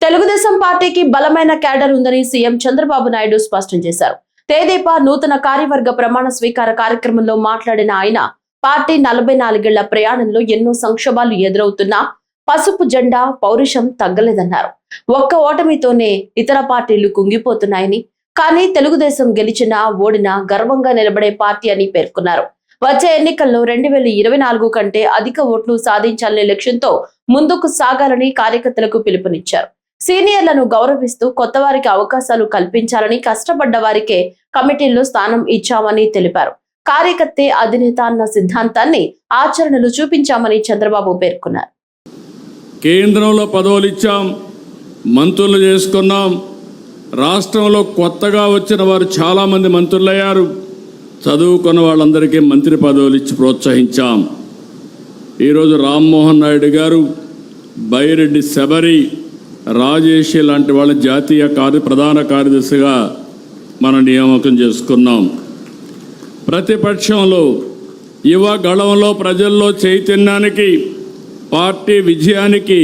తెలుగుదేశం పార్టీకి బలమైన క్యాడర్ ఉందని సీఎం చంద్రబాబు నాయుడు స్పష్టం చేశారు. తెదేపా నూతన కార్యవర్గ ప్రమాణ స్వీకార కార్యక్రమంలో మాట్లాడిన ఆయన పార్టీ 44 ఏళ్ల ప్రయాణంలో ఎన్నో సంక్షోభాలు ఎదురవుతున్నా పసుపు జెండా పౌరుషం తగ్గలేదన్నారు. ఒక్క ఓటమితోనే ఇతర పార్టీలు కుంగిపోతున్నాయని, కానీ తెలుగుదేశం గెలిచినా ఓడినా గర్వంగా నిలబడే పార్టీ అని పేర్కొన్నారు. వచ్చే ఎన్నికల్లో 2024 కంటే అధిక ఓట్లు సాధించాలనే లక్ష్యంతో ముందుకు సాగాలని కార్యకర్తలకు పిలుపునిచ్చారు. సీనియర్లను గౌరవిస్తూ కొత్త వారికి అవకాశాలు కల్పించాలని, కష్టపడ్డ వారికే కమిటీల్లో స్థానం ఇచ్చామని తెలిపారు. కార్యకర్తే అధినేత అన్న సిద్ధాంతాన్ని ఆచరణలు చూపించామని చంద్రబాబు పేర్కొన్నారు. కేంద్రంలో పదవులు ఇచ్చాం, మంత్రులు చేసుకున్నాం. రాష్ట్రంలో కొత్తగా వచ్చిన వారు చాలామంది మంత్రులయ్యారు. చదువుకున్న వాళ్ళందరికీ మంత్రి పదవులు ఇచ్చి ప్రోత్సహించాం. ఈరోజు రామ్మోహన్ నాయుడు గారు, బైరెడ్డి శబరి, రాజేషి లాంటి వాళ్ళ జాతీయ ప్రధాన కార్యదర్శిగా మనం నియామకం చేసుకున్నాం. ప్రతిపక్షంలో యువ గళంలో ప్రజల్లో చైతన్యానికి, పార్టీ విజయానికి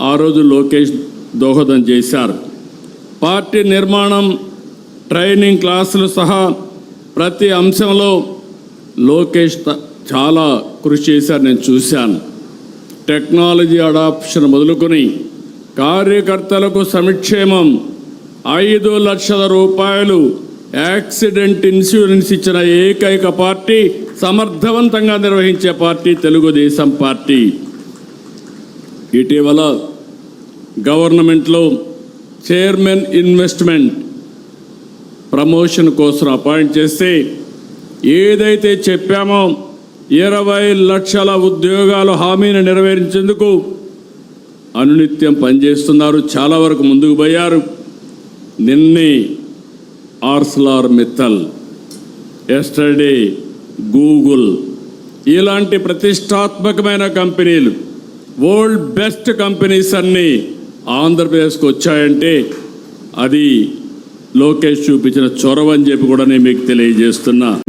ఆ రోజు లోకేష్ దోహదం చేశారు. పార్టీ నిర్మాణం, ట్రైనింగ్ క్లాసులు సహా ప్రతి అంశంలో లోకేష్ చాలా కృషి చేశారు, నేను చూశాను. టెక్నాలజీ అడాప్షన్ మొదలుకొని కార్యకర్తలకు సంక్షేమం, 5 లక్షల రూపాయలు యాక్సిడెంట్ ఇన్సూరెన్స్ ఇచ్చిన ఏకైక పార్టీ, సమర్థవంతంగా నిర్వహించే పార్టీ తెలుగుదేశం పార్టీ. ఇటీవల గవర్నమెంట్లో చైర్మన్ ఇన్వెస్ట్మెంట్ ప్రమోషన్ కోసం అపాయింట్ చేస్తే ఏదైతే చెప్పామో 20 లక్షల ఉద్యోగాల హామీని నెరవేర్చేందుకు అనునిత్యం పనిచేస్తున్నారు. చాలా వరకు ముందుకు పోయారు. నిన్నే ఆర్సెలర్ మిత్తల్, ఎస్టర్డే గూగుల్, ఇలాంటి ప్రతిష్టాత్మకమైన కంపెనీలు, వరల్డ్ బెస్ట్ కంపెనీస్ అన్నీ ఆంధ్రప్రదేశ్కి వచ్చాయంటే అది లోకేష్ చూపించిన చొరవ అని చెప్పి కూడా నేను మీకు తెలియజేస్తున్నా.